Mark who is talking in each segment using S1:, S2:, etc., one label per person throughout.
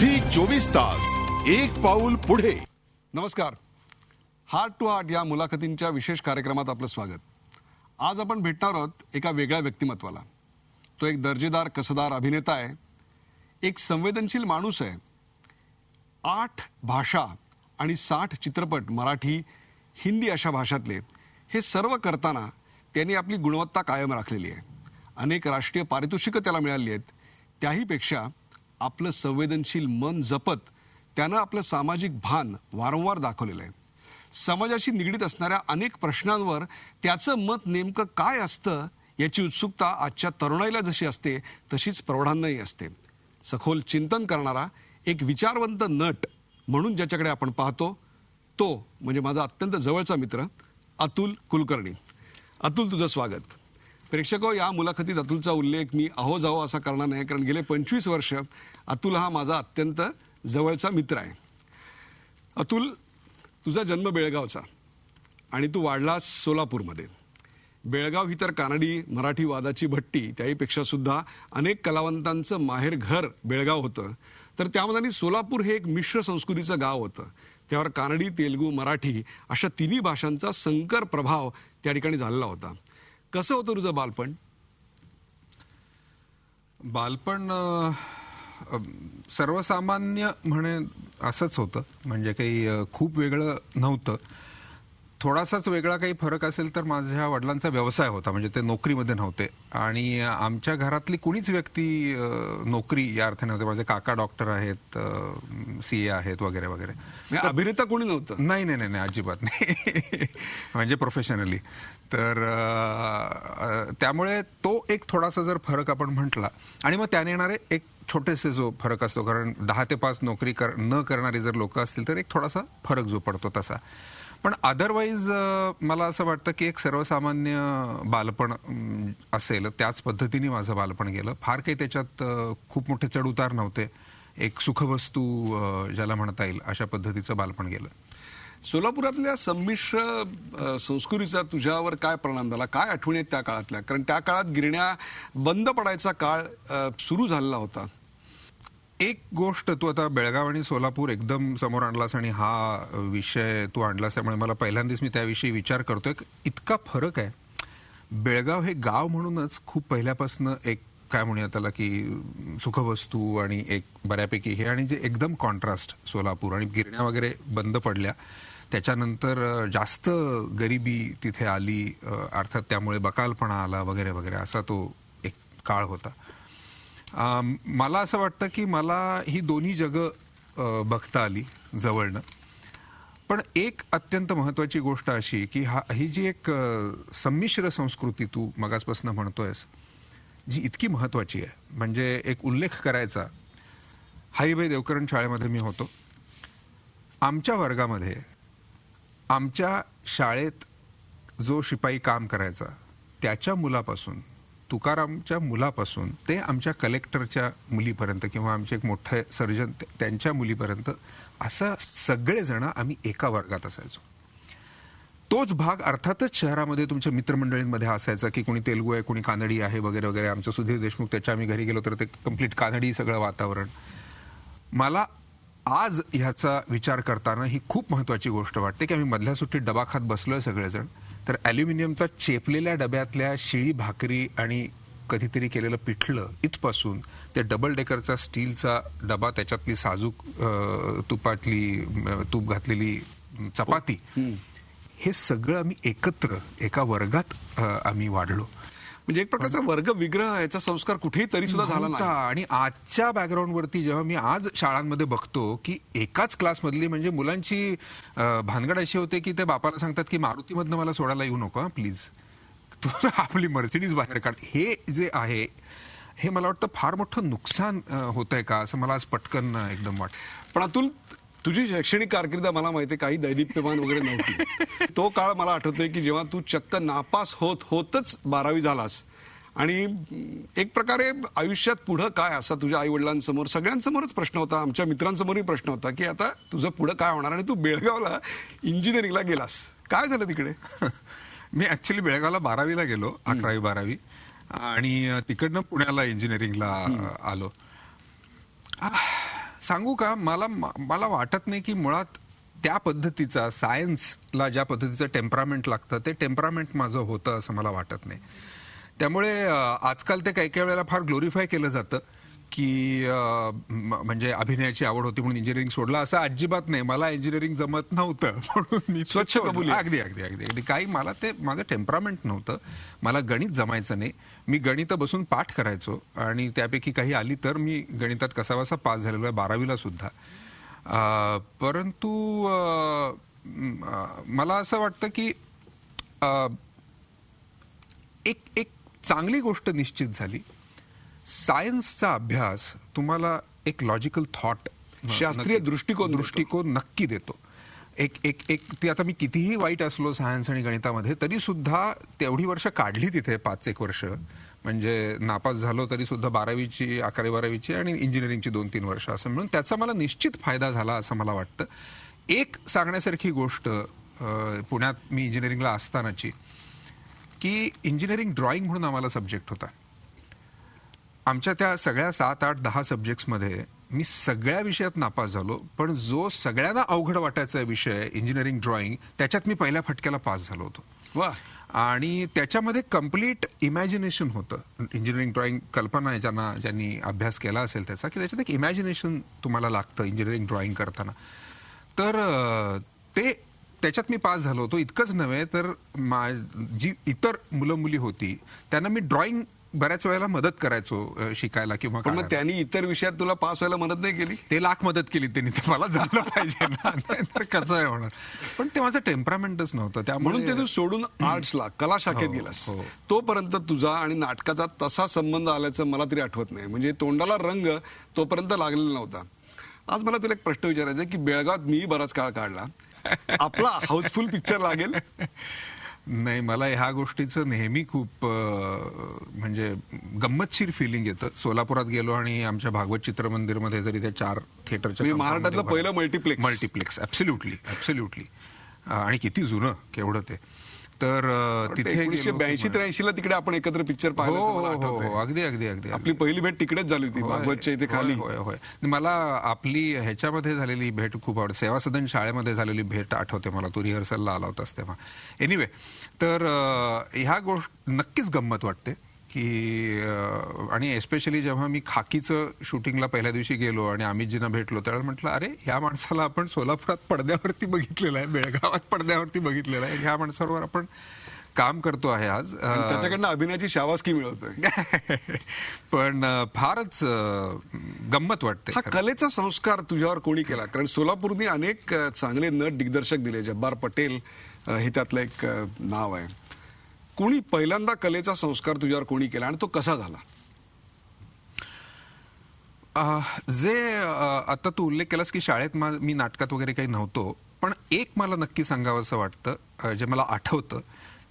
S1: Zee 24 तास एक पाऊल पुढे.
S2: नमस्कार. हार्ट टू हार्ट या मुलाखतींच्या विशेष कार्यक्रमात आपलं स्वागत. आज आपण भेटणार आहोत एका वेगळ्या व्यक्तिमत्वाला. तो एक दर्जेदार कसदार अभिनेता आहे, एक संवेदनशील माणूस आहे. 8 भाषा आणि 60 चित्रपट मराठी हिंदी अशा भाषातले हे सर्व करताना त्यांनी आपली गुणवत्ता कायम राखलेली आहे. अनेक राष्ट्रीय पारितोषिकं त्याला मिळाली आहेत. त्याहीपेक्षा आपलं संवेदनशील मन जपत त्यानं आपलं सामाजिक भान वारंवार दाखवलेलं आहे. समाजाशी निगडीत असणाऱ्या अनेक प्रश्नांवर त्याचं मत नेमकं काय असतं याची उत्सुकता आजच्या तरुणाईला जशी असते तशीच प्रौढांनाही असते. सखोल चिंतन करणारा एक विचारवंत नट म्हणून ज्याच्याकडे आपण पाहतो तो म्हणजे माझा अत्यंत जवळचा मित्र अतुल कुलकर्णी. अतुल, तुझं स्वागत. प्रेक्षको, या मुलाखतीत अतुलचा उल्लेख मी अहो जाओ असा करणार नाही, कारण गेले 25 वर्ष अतुल हा माझा अत्यंत जवळचा मित्र आहे. अतुल, तुझा जन्म बेळगावचा आणि तू वाढलास सोलापूरमध्ये. बेळगाव ही तर कानडी मराठी वादाची भट्टी, त्याहीपेक्षा सुद्धा अनेक कलावंतांचं माहेर घर बेळगाव होतं. तर त्यामध्ये सोलापूर हे एक मिश्र संस्कृतीचं गाव होतं. त्यावर कानडी, तेलुगू, मराठी अशा तिन्ही भाषांचा संकर प्रभाव त्या ठिकाणी झालेला होता. कसं होतं तुझं बालपण?
S3: बालपण सर्वसामान्य म्हणे असंच होतं. म्हणजे काही खूप वेगळं नव्हतं. थोडासाच वेगळा काही फरक असेल तर माझ्या वडिलांचा व्यवसाय होता, म्हणजे ते नोकरीमध्ये नव्हते. आणि आमच्या घरातली कुणीच व्यक्ती नोकरी या अर्थाने नव्हते. माझे काका डॉक्टर आहेत, CA आहेत वगैरे वगैरे.
S2: अभिनेता कोणी नव्हतं?
S3: नाही नाही नाही, अजिबात नाही. म्हणजे प्रोफेशनली. तर त्यामुळे तो एक थोडासा जर फरक आपण म्हटला, आणि मग त्याने येणारे एक छोटेसे जो फरक असतो, कारण 10 ते 5 नोकरी न करणारे जर लोक असतील तर एक थोडासा फरक जो पडतो तसा. पण अदरवाईज मला असं वाटतं की एक सर्वसामान्य बालपण असेल त्याच पद्धतीने माझं बालपण गेलं. फार काही त्याच्यात खूप मोठे चढउतार नव्हते. एक सुखवस्तू ज्याला म्हणता येईल अशा पद्धतीचं बालपण गेलं.
S2: सोलापुरातल्या संमिश्र संस्कृतीचा तुझ्यावर काय परिणाम झाला? काय आठवणी आहेत त्या काळातल्या? कारण त्या काळात गिरण्या बंद पडायचा काळ सुरू झालेला होता.
S3: एक गोष्ट, तू आता बेळगाव आणि सोलापूर एकदम समोर आणलास आणि हा विषय तू आणलास, त्यामुळे मला पहिल्यांदाच मी त्याविषयी विचार करतोय. इतका फरक आहे. बेळगाव हे गाव म्हणूनच खूप पहिल्यापासून एक काय म्हणूया त्याला की सुखवस्तू आणि एक बऱ्यापैकी हे, आणि जे एकदम कॉन्ट्रास्ट सोलापूर. आणि गिरण्या वगैरे बंद पडल्या त्याच्यानंतर जास्त गरिबी तिथे आली, अर्थात त्यामुळे बकालपणा आला वगैरे वगैरे, असा तो एक काळ होता. मला असं वाटतं की मला ही दोन्ही जगं बघता आली जवळनं. पण एक अत्यंत महत्वाची गोष्ट अशी की ही जी एक संमिश्र संस्कृती तू मगासपासून म्हणतोयस, जी इतकी महत्वाची आहे. म्हणजे एक उल्लेख करायचा, हरिभाई देवकरण शाळेमध्ये मी होतो. आमच्या वर्गामध्ये आमच्या शाळेत जो शिपाई काम करायचा त्याच्या मुलापासून, तुकारामच्या मुलापासून ते आमच्या कलेक्टरच्या मुलीपर्यंत किंवा आमचे एक मोठे सर्जन त्यांच्या मुलीपर्यंत, असं सगळेजण आम्ही एका वर्गात असायचो. तोच भाग अर्थातच शहरामध्ये तुमच्या मित्रमंडळींमध्ये असायचा की कोणी तेलुगू आहे, कोणी कानडी आहे वगैरे वगैरे. आमचं सुधीर देशमुख, त्याच्या आम्ही घरी गेलो तर ते कम्प्लीट कानडी सगळं वातावरण. मला आज ह्याचा विचार करताना ही खूप महत्वाची गोष्ट वाटते की आम्ही मधल्या सुट्टीत डबा खात बसलोय सगळेजण, तर अॅल्युमिनियमचा चेपलेल्या डब्यातल्या शिळी भाकरी आणि कधीतरी केलेलं पिठलं इथपासून ते डबल डेकरचा स्टीलचा डबा, त्याच्यातली साजूक तूप घातलेली चपाती, हे सगळं आम्ही एकत्र एका वर्गात आम्ही वाढलो.
S2: म्हणजे एक प्रकारचा वर्ग विग्रह याचा संस्कार कुठेही तरी सुद्धा झाला नाही.
S3: आणि आजच्या बॅकग्राऊंडवरती जेव्हा मी आज शाळांमध्ये बघतो की एकाच क्लासमधली म्हणजे मुलांची भानगड अशी होते की ते बापाला सांगतात की मारुतीमधनं मला सोडायला येऊ नको प्लीज, तू आपली मर्सिडीज बाहेर काढ. हे जे आहे हे मला वाटतं फार मोठं नुकसान होत आहे का असं मला आज पटकन एकदम वाटतं.
S2: पण अतुल, तुझी शैक्षणिक कारकीर्द मला माहिती आहे काही दैदिप्यमान वगैरे नव्हती. तो काळ मला आठवतोय की जेव्हा तू चक्क नापास होतच 12वी झालास आणि एक प्रकारे आयुष्यात पुढं काय असा तुझ्या आई वडिलांसमोर सगळ्यांसमोरच प्रश्न होता, आमच्या मित्रांसमोरही प्रश्न होता की आता तुझं पुढं काय होणार. आणि तू बेळगावला इंजिनिअरिंगला गेलास, काय झालं तिकडे?
S3: मी ऍक्च्युली बेळगावला 12वीला गेलो, 11वी 12वी, आणि तिकडनं पुण्याला इंजिनिअरिंगला आलो. सांगू का, मला वाटत नाही की मुळात त्या पद्धतीचा सायन्सला ज्या पद्धतीचं टेम्परामेंट लागतं ते टेम्परामेंट माझं होतं असं मला वाटत नाही. त्यामुळे आजकाल ते काही वेळेला फार ग्लोरिफाय केलं जातं की म्हणजे अभिनयाची आवड होती म्हणून इंजिनिअरिंग सोडलं. असं अजिबात नाही. मला इंजिनिअरिंग जमत नव्हतं म्हणून मी
S2: स्वच्छ कबुली.
S3: अगदी अगदी अगदी अगदी काही मला ते माझं टेम्परामेंट नव्हतं. मला गणित जमायचं नाही. मी गणित बसून पाठ करायचो आणि त्यापैकी काही आली तर मी गणितात कसाबसा पास झालेलो आहे 12वीला सुद्धा. परंतु मला असं वाटतं की एक चांगली गोष्ट निश्चित झाली. सायन्सचा अभ्यास तुम्हाला एक लॉजिकल थॉट,
S2: शास्त्रीय दृष्टिकोन
S3: नक्की देतो. ते आता मी कितीही वाईट असलो सायन्स आणि गणितामध्ये तरी सुद्धा तेवढी वर्ष काढली तिथे 5-1 वर्ष, म्हणजे नापास झालो तरी सुद्धा 12वीची 11वी-12वीची आणि इंजिनिअरिंगची 2-3 वर्ष असं मिळून त्याचा मला निश्चित फायदा झाला असं मला वाटतं. एक सांगण्यासारखी गोष्ट पुण्यात मी इंजिनिअरिंगला असतानाची की इंजिनिअरिंग ड्रॉइंग म्हणून आम्हाला सब्जेक्ट होता. आमच्या त्या सगळ्या 7-8-10 सब्जेक्ट्समध्ये मी सगळ्या विषयात नापास झालो, पण जो सगळ्यांना अवघड वाटायचा विषय इंजिनिअरिंग ड्रॉइंग त्याच्यात मी पहिल्या फटक्याला पास झालो होतो.
S2: वा.
S3: आणि त्याच्यामध्ये कम्प्लीट इमॅजिनेशन होतं. इंजिनिअरिंग ड्रॉइंग कल्पना ज्यांनी अभ्यास केला असेल त्याचा की त्याच्यात एक इमॅजिनेशन तुम्हाला लागतं इंजिनिअरिंग ड्रॉइंग करताना. तर त्याच्यात मी पास झालो होतो. इतकंच नव्हे तर जी इतर मुलं मुली होती त्यांना मी ड्रॉइंग बऱ्याच वेळेला मदत करायचो शिकायला किंवा
S2: पण मग त्यांनी इतर विषयात तुला पास व्हायला मदत नाही केली?
S3: ते लाख मदत केली त्यांनी. ते मला जमलं पाहिजे ना, तर कसं आहे होणार. पण ते माझं टेम्परामेंटच नव्हतं. त्यामुळे
S2: म्हणून ते तू सोडून आर्ट्सला कला शाखेत गेलास. तोपर्यंत तुझा आणि नाटकाचा तसा संबंध आल्याचं मला तरी आठवत नाही. म्हणजे तोंडाला रंग तोपर्यंत लागलेला नव्हता. आज मला तुला एक प्रश्न विचारायचा आहे की बेळगावात मी बराच काळ काढला, आपला हाऊसफुल पिक्चर लागेल?
S3: नाही, मला ह्या गोष्टीचं नेहमी खूप म्हणजे गंमतशीर फिलिंग येतं. सोलापुरात गेलो आणि आमच्या भागवत चित्रमंदिरमध्ये जरी त्या 4 थिएटरच्या
S2: महाराष्ट्रातलं पहिलं
S3: मल्टिप्लेक्स ऍब्सोल्युटली आणि किती जुनं केवढं ते. तर तिथे
S2: 1982-83 ला तिकडे आपण एकत्र पिक्चर पाहिलं.
S3: हो, अगदी अगदी अगदी.
S2: आपली पहिली भेट तिकडेच झाली होती, भागवतच्या इथे खाली.
S3: होय. मला आपली ह्याच्यामध्ये झालेली भेट खूप आवडते. सेवा सदन शाळेमध्ये झालेली भेट आठवते मला. तू रिहर्सलला आला होतास तेव्हा. एनिवे, तर ह्या गोष्ट नक्कीच गंमत वाटते की आणि एस्पेशली जेव्हा मी खाकीचं शूटिंगला पहिल्या दिवशी गेलो आणि अमितजींना भेटलो त्यावेळेला म्हटलं, अरे ह्या माणसाला आपण सोलापुरात पडद्यावरती बघितलेलं आहे, बेळगावात पडद्यावरती बघितलेलं आहे, ह्या माणसाबरोबर आपण काम करतो आहे आज.
S2: त्याच्याकडनं अभिनयाची शाबासकी मिळवतोय.
S3: पण फारच गंमत वाटते.
S2: हा कलेचा संस्कार तुझ्यावर कोणी केला? कारण सोलापूरने अनेक चांगले नट दिग्दर्शक दिले. जब्बार पटेल हे त्यातलं एक नाव आहे. कोणी पहिल्यांदा कलेचा संस्कार तुझ्यावर कोणी केला आणि तो कसा झाला?
S3: आता तू उल्लेख केलास की शाळेत मी नाटकात वगैरे काही नव्हतो, पण एक मला नक्की सांगावं असं वाटतं जे मला आठवतं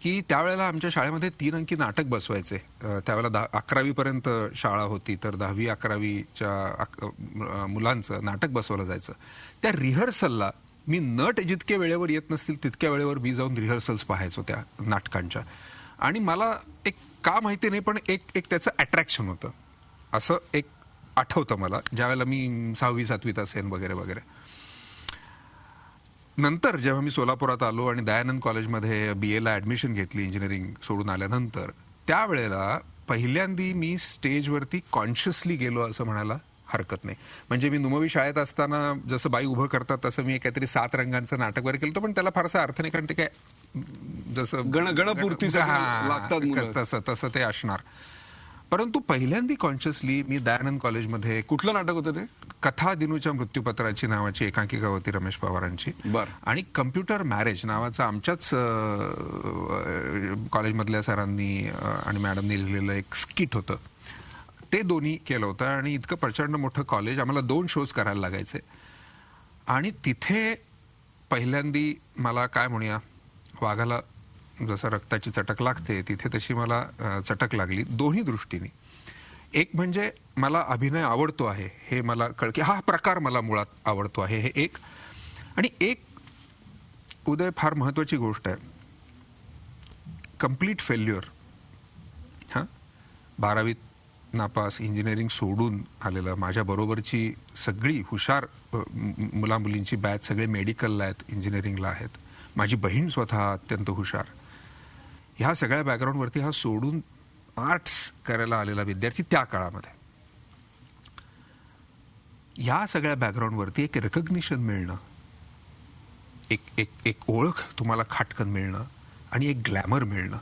S3: की त्यावेळेला आमच्या शाळेमध्ये 3 अंकी नाटक बसवायचे. त्यावेळेला 11वी पर्यंत शाळा होती, तर 10वी-11वीच्या मुलांचं नाटक बसवलं जायचं. त्या रिहर्सलला मी नट जितके वेळेवर येत नसतील तितक्या वेळेवर मी जाऊन रिहर्सल्स पाहायचो त्या नाटकांच्या. आणि मला एक का माहिती नाही पण एक त्याचं अट्रॅक्शन होतं असं एक आठवतं मला, ज्यावेळेला मी 6वी-7वीत असेन वगैरे वगैरे. नंतर जेव्हा मी सोलापुरात आलो आणि दयानंद कॉलेजमध्ये BA ला ऍडमिशन घेतली इंजिनिअरिंग सोडून आल्यानंतर, त्यावेळेला पहिल्यांदी मी स्टेजवरती कॉन्शियसली गेलो असं म्हणायला हरकत नाही. म्हणजे मी नुमवी शाळेत असताना जसं बाई उभं करतात तसं मी काहीतरी 7 रंगांचं नाटक वगैरे केलं, पण त्याला फारसा अर्थ नाही, कारण ते काय जसं
S2: गणपूर्ती
S3: लागतात तसं ते असणार. परंतु पहिल्यांदा कॉन्शियसली मी दयानंद कॉलेजमध्ये.
S2: कुठलं नाटक होतं ते?
S3: कथा दिनूच्या मृत्यूपत्राची नावाची एकांकिका होती रमेश पवारांची. आणि कम्प्युटर मॅरेज नावाचं आमच्याच कॉलेजमधल्या सरांनी आणि मॅडमनी लिहिलेलं एक स्किट होतं. ते दोन्ही केलं होतं आणि इतकं प्रचंड मोठं कॉलेज, आम्हाला 2 शोज करायला लागायचे. आणि तिथे पहिल्यांदी मला काय म्हणूया, वाघाला जसं रक्ताची चटक लागते तिथे तशी मला चटक लागली दोन्ही दृष्टीने. एक म्हणजे मला अभिनय आवडतो आहे हे मला कळलं की हा प्रकार मला मुळात आवडतो आहे हे एक. आणि एक उदय फार महत्वाची गोष्ट आहे, कम्प्लीट फेल्युअर. 12वीत नापास इंजिनिअरिंग सोडून आलेलं, माझ्या बरोबरची सगळी हुशार मुलामुलींची बॅच सगळे मेडिकलला आहेत, इंजिनिअरिंगला आहेत. माझी बहीण स्वतः अत्यंत हुशार. ह्या सगळ्या बॅकग्राऊंडवरती हा सोडून आर्ट्स करायला आलेला विद्यार्थी त्या काळामध्ये, या सगळ्या बॅकग्राऊंडवरती एक रेकग्निशन मिळणं, एक ओळख तुम्हाला खाटकन मिळणं आणि एक ग्लॅमर मिळणं,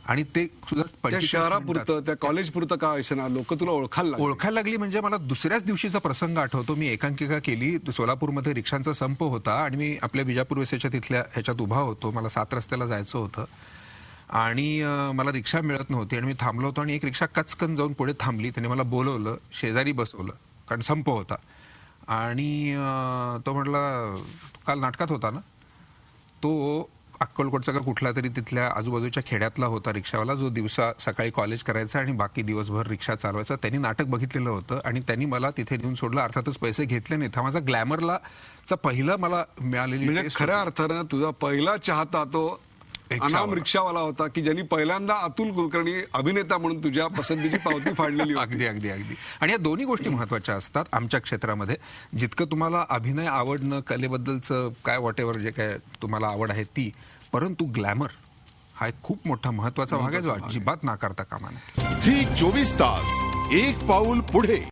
S3: आणि ते सुद्धा
S2: त्या शहरापुरतं, त्या कॉलेजपुरतं का ना, लोक तुला ओळखायला
S3: लागली. म्हणजे मला दुसऱ्याच दिवशीचा प्रसंग आठवतो. मी एकांकिका केली, सोलापूरमध्ये रिक्षांचा संप होता आणि मी आपल्या विजापूर वेसेच्या तिथल्या ह्याच्यात उभा होतो. मला 7 रस्त्याला जायचं होतं आणि मला रिक्षा मिळत नव्हती आणि मी थांबलो होतो आणि एक रिक्षा कचकन जाऊन पुढे थांबली. त्याने मला बोलवलं, शेजारी बसवलं, कारण संप होता. आणि तो म्हटला, काल नाटकात होता ना? तो अक्कलकोटचा का कुठला तरी तिथल्या आजूबाजूच्या खेड्यातला होता रिक्षावाला, जो दिवसा सकाळी कॉलेज करायचा आणि बाकी दिवसभर रिक्षा चालवायचा. त्यांनी नाटक बघितलेलं होतं आणि त्यांनी मला तिथे नेऊन सोडलं. अर्थातच पैसे घेतले नाहीत. हा माझा ग्लॅमरला पहिला मला मिळालेली,
S2: म्हणजे खऱ्या अर्थानं तुझा पहिला चाहता तो अनाम रिक्षावाला होता, की ज्यांनी पहिल्यांदा अतुल कुलकर्णी अभिनेता म्हणून तुझ्या पसंतीची पावती फाडलेली होती.
S3: अगदी अगदी अगदी. आणि या दोन्ही गोष्टी महत्वाच्या असतात आमच्या क्षेत्रामध्ये. जितकं तुम्हाला अभिनय आवडणं, कलेबद्दलचं काय व्हॉटेव्हर जे काय तुम्हाला आवड आहे ती, परंतु ग्लॅमर हा एक खूप मोठा महत्वाचा भाग आहे जो अजिबात नाकारता कामा नये.
S1: झी 24 तास एक पाऊल पुढे.